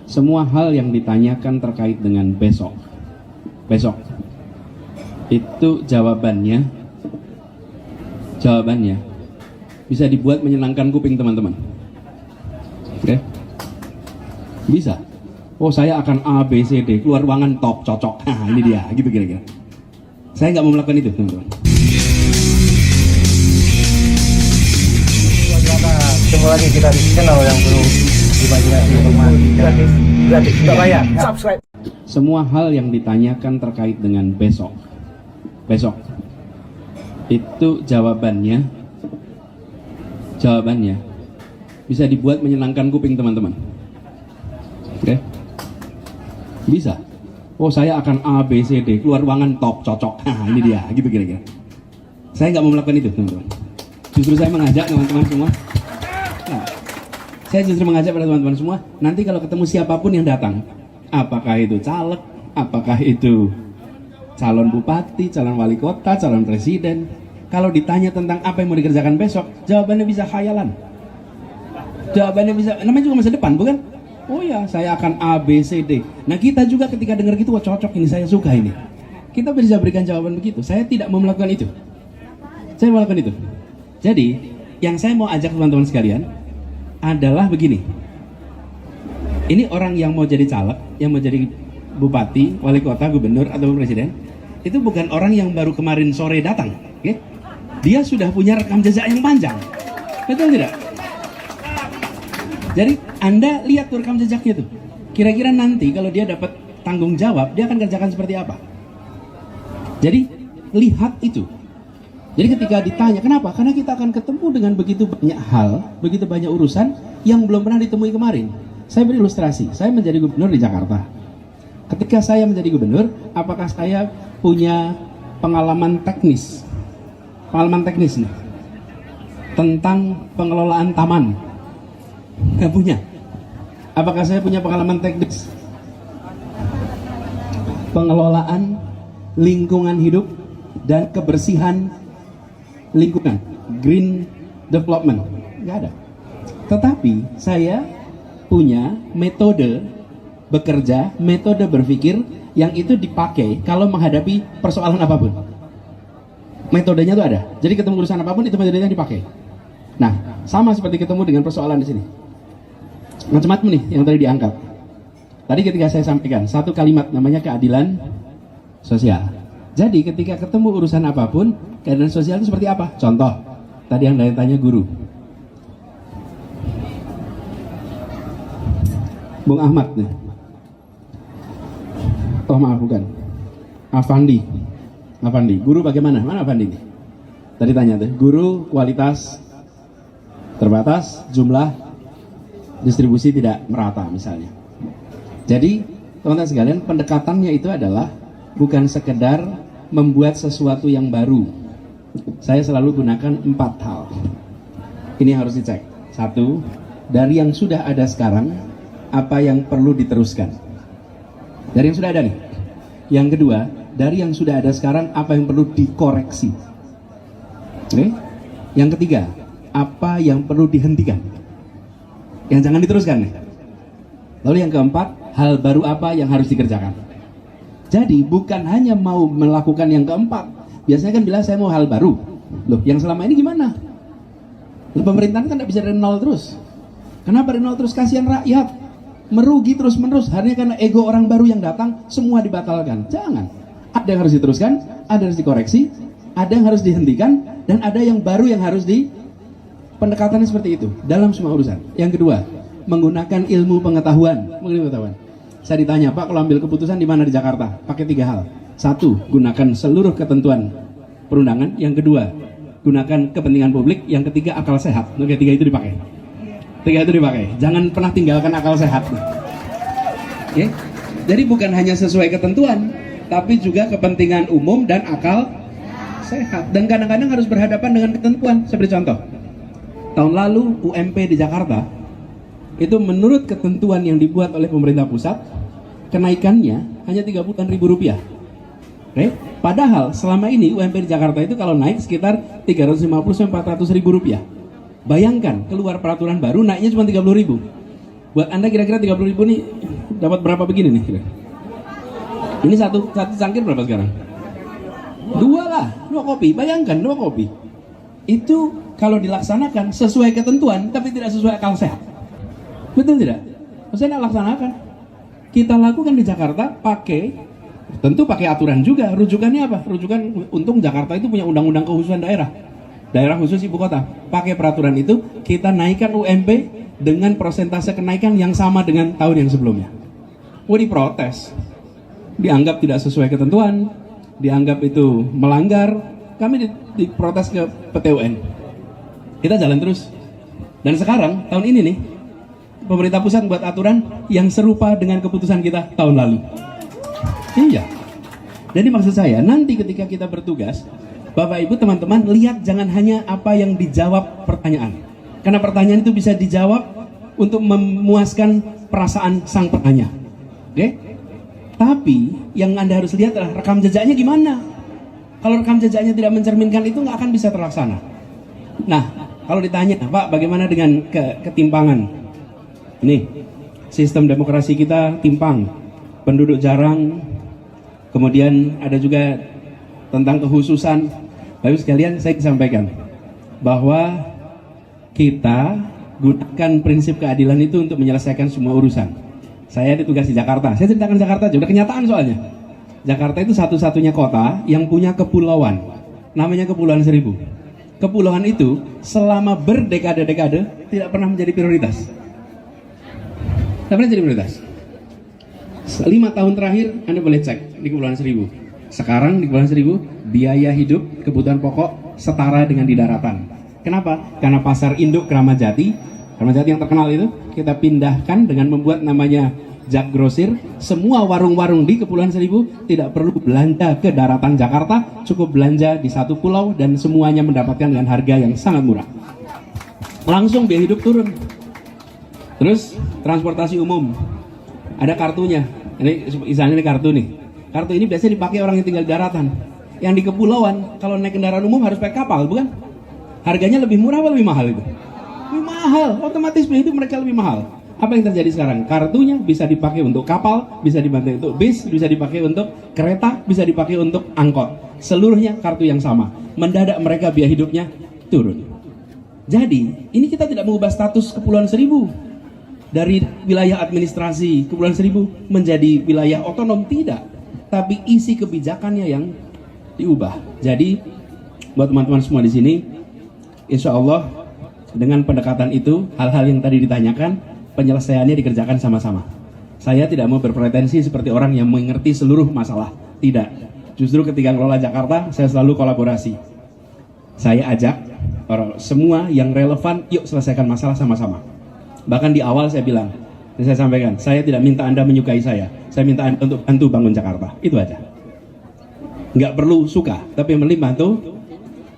semua hal yang ditanyakan terkait dengan besok itu jawabannya bisa dibuat menyenangkan kuping teman-teman. Oke? Bisa. Oh, saya akan A, B, C, D, keluar ruangan top, cocok. Nah, ini dia, gitu kira-kira. Saya nggak mau melakukan itu, teman-teman. Tunggu lagi kita di channel yang belum Imajinasi Informasi gratis tidak bayar. Subscribe. Semua hal yang ditanyakan terkait dengan besok itu jawabannya bisa dibuat menyenangkan kuping teman-teman. Oke? Bisa. Oh, saya akan A, B, C, D, keluar ruangan top, cocok. Nah, ini dia, gitu kira-kira. Saya nggak mau melakukan itu, teman-teman. Justru saya mengajak teman-teman semua. Nah, saya justru mengajak pada teman-teman semua, nanti kalau ketemu siapapun yang datang, apakah itu caleg, apakah itu calon bupati, calon wali kota, calon presiden, kalau ditanya tentang apa yang mau dikerjakan besok, jawabannya bisa khayalan. Jawabannya bisa, namanya juga masa depan, bukan? Oh ya, saya akan A, B, C, D. Nah, kita juga ketika dengar gitu, wah cocok ini, saya suka ini. Kita bisa berikan jawaban begitu. Saya tidak mau melakukan itu. Saya mau melakukan itu. Jadi, yang saya mau ajak teman-teman sekalian adalah begini. Ini orang yang mau jadi caleg, yang mau jadi bupati, wali kota, gubernur, atau presiden, itu bukan orang yang baru kemarin sore datang. Okay? Dia sudah punya rekam jejak yang panjang. Betul tidak? Jadi Anda lihat tuh rekam jejaknya tuh. Kira-kira nanti kalau dia dapat tanggung jawab, dia akan kerjakan seperti apa? Jadi lihat itu. Jadi ketika ditanya, kenapa? Karena kita akan ketemu dengan begitu banyak hal, begitu banyak urusan yang belum pernah ditemui kemarin. Saya beri ilustrasi, saya menjadi gubernur di Jakarta. Ketika saya menjadi gubernur, apakah saya punya pengalaman teknis? Pengalaman teknis nih, tentang pengelolaan taman? Nggak punya. Apakah saya punya pengalaman teknis pengelolaan lingkungan hidup dan kebersihan lingkungan, green development? Nggak ada. Tetapi saya punya metode bekerja, metode berpikir yang itu dipakai kalau menghadapi persoalan apapun. Metodenya itu ada. Jadi ketemu urusan apapun itu metodenya dipakai. Nah, sama seperti ketemu dengan persoalan di sini. Macam-macam nih yang tadi diangkat. Tadi ketika saya sampaikan satu kalimat namanya keadilan sosial. Jadi ketika ketemu urusan apapun, keadilan sosial itu seperti apa? Contoh, tadi yang tanya guru. Bung Ahmad nih. Oh maaf bukan. Afandi. Guru bagaimana? Mana Afandi nih? Tadi tanya tuh, guru kualitas terbatas, jumlah distribusi tidak merata misalnya. Jadi teman-teman sekalian, pendekatannya itu adalah bukan sekedar membuat sesuatu yang baru. Saya selalu gunakan 4 hal. Ini harus dicek. 1, dari yang sudah ada sekarang, apa yang perlu diteruskan? Dari yang sudah ada nih. Yang kedua, dari yang sudah ada sekarang, apa yang perlu dikoreksi? Oke? Yang ketiga, apa yang perlu dihentikan? Yang jangan diteruskan nih. Lalu yang keempat, hal baru apa yang harus dikerjakan? Jadi bukan hanya mau melakukan yang keempat. Biasanya kan bilang saya mau hal baru. Loh, yang selama ini gimana? Loh, pemerintahan kan tidak bisa dari nol terus. Kenapa dari nol terus? Kasihan rakyat. Merugi terus menerus. Hanya karena ego orang baru yang datang, semua dibatalkan. Jangan. Ada yang harus diteruskan, ada yang harus dikoreksi, ada yang harus dihentikan, dan ada yang baru yang harus pendekatannya seperti itu dalam semua urusan. Yang kedua, menggunakan ilmu pengetahuan. Saya ditanya, Pak, kalau ambil keputusan di mana di Jakarta? Pakai 3 hal. 1, gunakan seluruh ketentuan perundangan. Yang kedua, gunakan kepentingan publik. Yang ketiga, akal sehat. Oke, 3 itu dipakai. 3 itu dipakai. Jangan pernah tinggalkan akal sehat. Oke? Jadi bukan hanya sesuai ketentuan, tapi juga kepentingan umum dan akal sehat. Dan kadang-kadang harus berhadapan dengan ketentuan. Seperti contoh, tahun lalu UMP di Jakarta itu menurut ketentuan yang dibuat oleh pemerintah pusat, kenaikannya hanya Rp30.000. Oke? Padahal selama ini UMP di Jakarta itu kalau naik sekitar Rp350.000-Rp400.000. Bayangkan keluar peraturan baru naiknya cuma Rp30.000. Buat Anda kira-kira Rp30.000 nih dapat berapa begini nih? Ini satu cangkir berapa sekarang? 2 lah, 2 kopi. Bayangkan 2 kopi. Itu kalau dilaksanakan sesuai ketentuan, tapi tidak sesuai akal sehat. Betul tidak? Saya tidak laksanakan. Kita lakukan di Jakarta tentu pakai aturan juga. Rujukannya apa? Rujukan, untung Jakarta itu punya undang-undang kekhususan daerah khusus ibu kota. Pakai peraturan itu, kita naikkan UMP dengan persentase kenaikan yang sama dengan tahun yang sebelumnya. Diprotes, dianggap tidak sesuai ketentuan, dianggap itu melanggar. Kami diprotes ke PT UN. Kita jalan terus. Dan sekarang tahun ini nih, pemerintah pusat buat aturan yang serupa dengan keputusan kita tahun lalu. Iya. Jadi maksud saya, nanti ketika kita bertugas, Bapak Ibu teman-teman, lihat jangan hanya apa yang dijawab pertanyaan. Karena pertanyaan itu bisa dijawab untuk memuaskan perasaan sang penanya. Oke? Tapi yang Anda harus lihat adalah rekam jejaknya gimana. Kalau rekam jejaknya tidak mencerminkan itu, nggak akan bisa terlaksana. Nah, kalau ditanya, Pak, bagaimana dengan ketimpangan? Ini, sistem demokrasi kita timpang, penduduk jarang, kemudian ada juga tentang kekhususan. Bapak sekalian, saya sampaikan bahwa kita gunakan prinsip keadilan itu untuk menyelesaikan semua urusan. Saya ditugas di Jakarta, saya ceritakan Jakarta aja, udah kenyataan soalnya. Jakarta itu satu-satunya kota yang punya kepulauan, namanya Kepulauan Seribu. Kepulauan itu selama berdekade-dekade tidak pernah menjadi prioritas. Tidak pernah jadi prioritas. 5 tahun terakhir Anda boleh cek di Kepulauan Seribu. Sekarang di Kepulauan Seribu biaya hidup kebutuhan pokok setara dengan di daratan. Kenapa? Karena pasar induk Kramat Jati yang terkenal itu kita pindahkan dengan membuat namanya Jak Grosir. Semua warung-warung di Kepulauan Seribu tidak perlu belanja ke daratan Jakarta, cukup belanja di satu pulau dan semuanya mendapatkan dengan harga yang sangat murah. Langsung biaya hidup turun. Terus transportasi umum, ada kartunya. Misalnya ini kartu nih. Kartu ini biasanya dipakai orang yang tinggal di daratan. Yang di kepulauan, kalau naik kendaraan umum harus pakai kapal, bukan? Harganya lebih murah atau lebih mahal itu? Lebih mahal, otomatis biaya hidup mereka lebih mahal. Apa yang terjadi sekarang? Kartunya bisa dipakai untuk kapal, bisa dipakai untuk bis, bisa dipakai untuk kereta, bisa dipakai untuk angkot. Seluruhnya kartu yang sama. Mendadak mereka biaya hidupnya turun. Jadi, ini kita tidak mengubah status Kepulauan Seribu dari wilayah administrasi Kepulauan Seribu menjadi wilayah otonom, tidak. Tapi isi kebijakannya yang diubah. Jadi, buat teman-teman semua di sini, insya Allah dengan pendekatan itu, hal-hal yang tadi ditanyakan, penyelesaiannya dikerjakan sama-sama. Saya tidak mau berpretensi seperti orang yang mengerti seluruh masalah. Tidak. Justru ketika ngelola Jakarta, saya selalu kolaborasi. Saya ajak semua yang relevan, yuk selesaikan masalah sama-sama. Bahkan di awal saya bilang, saya sampaikan, saya tidak minta Anda menyukai saya minta Anda untuk bantu bangun Jakarta. Itu aja. Nggak perlu suka, tapi yang penting bantu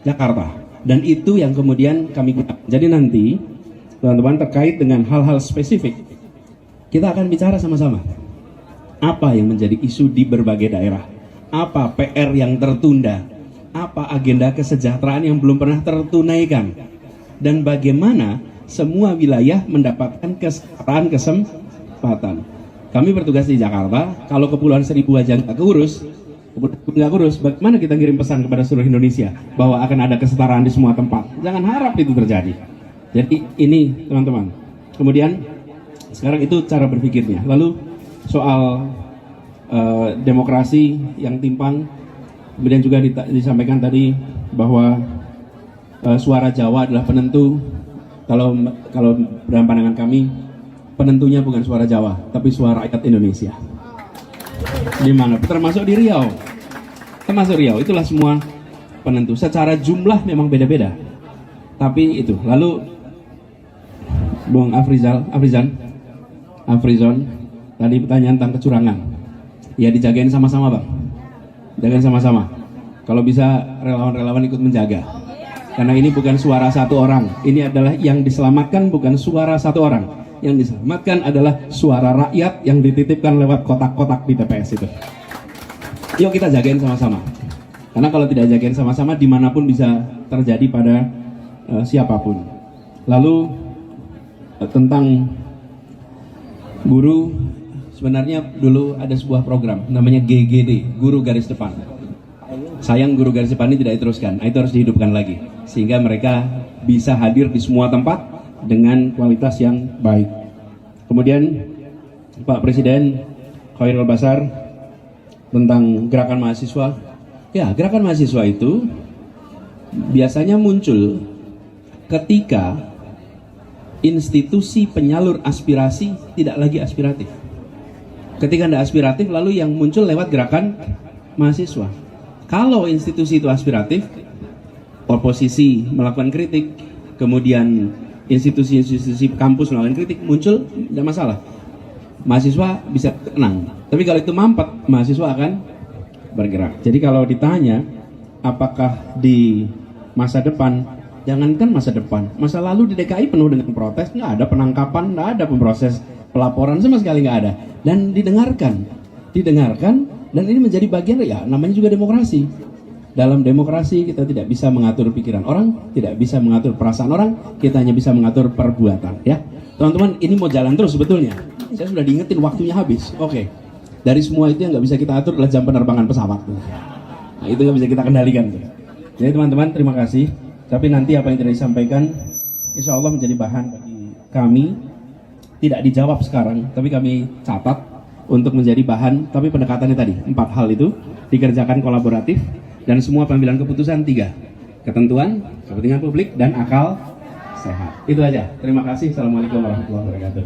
Jakarta. Dan itu yang kemudian kami gunakan. Jadi nanti, teman-teman, terkait dengan hal-hal spesifik, kita akan bicara sama-sama. Apa yang menjadi isu di berbagai daerah? Apa PR yang tertunda? Apa agenda kesejahteraan yang belum pernah tertunaikan? Dan bagaimana semua wilayah mendapatkan kesempatan? Kami bertugas di Jakarta, kalau Kepulauan Seribu aja nggak kurus, bagaimana kita ngirim pesan kepada seluruh Indonesia bahwa akan ada kesetaraan di semua tempat? Jangan harap itu terjadi. Jadi ini teman-teman. Kemudian sekarang itu cara berpikirnya. Lalu soal demokrasi yang timpang, kemudian juga disampaikan tadi bahwa suara Jawa adalah penentu. Kalau dalam pandangan kami, penentunya bukan suara Jawa, tapi suara rakyat Indonesia. Di mana? Termasuk di Riau. Termasuk Riau, itulah semua penentu. Secara jumlah memang beda-beda. Tapi itu. Lalu Bung Afrizon, tadi pertanyaan tentang kecurangan. Ya dijagain sama-sama, Bang. Jagain sama-sama. Kalau bisa relawan-relawan ikut menjaga. Karena ini bukan suara satu orang. Ini adalah yang diselamatkan bukan suara satu orang. Yang diselamatkan adalah suara rakyat yang dititipkan lewat kotak-kotak di TPS itu. Yuk kita jagain sama-sama. Karena kalau tidak jagain sama-sama, dimanapun bisa terjadi pada siapapun. Lalu tentang guru, sebenarnya dulu ada sebuah program namanya GGD, Guru Garis Depan. Sayang Guru Garis Depan ini tidak diteruskan. Itu harus dihidupkan lagi sehingga mereka bisa hadir di semua tempat dengan kualitas yang baik. Kemudian Pak Presiden Khairul Basar tentang gerakan mahasiswa. Ya, gerakan mahasiswa itu biasanya muncul ketika institusi penyalur aspirasi tidak lagi aspiratif. Ketika tidak aspiratif, lalu yang muncul lewat gerakan mahasiswa. Kalau institusi itu aspiratif, oposisi melakukan kritik, kemudian institusi-institusi kampus melakukan kritik, muncul, tidak masalah. Mahasiswa bisa tenang. Tapi kalau itu mampet, mahasiswa akan bergerak. Jadi kalau ditanya, apakah di masa depan, jangankan masa depan, masa lalu di DKI penuh dengan protes, nggak ada penangkapan, nggak ada pemproses pelaporan sama sekali nggak ada, dan didengarkan, dan ini menjadi bagian ya namanya juga demokrasi. Dalam demokrasi kita tidak bisa mengatur pikiran orang, tidak bisa mengatur perasaan orang, kita hanya bisa mengatur perbuatan. Ya, teman-teman, ini mau jalan terus sebetulnya. Saya sudah diingetin waktunya habis. Oke, dari semua itu yang nggak bisa kita atur adalah jam penerbangan pesawat. Nah, itu nggak bisa kita kendalikan. Jadi teman-teman, terima kasih. Tapi nanti apa yang tidak disampaikan, insya Allah menjadi bahan bagi kami. Tidak dijawab sekarang, tapi kami catat untuk menjadi bahan. Tapi pendekatannya tadi, 4 hal itu dikerjakan kolaboratif dan semua pengambilan keputusan 3. Ketentuan, kepentingan publik, dan akal sehat. Itu aja. Terima kasih. Assalamualaikum warahmatullahi wabarakatuh.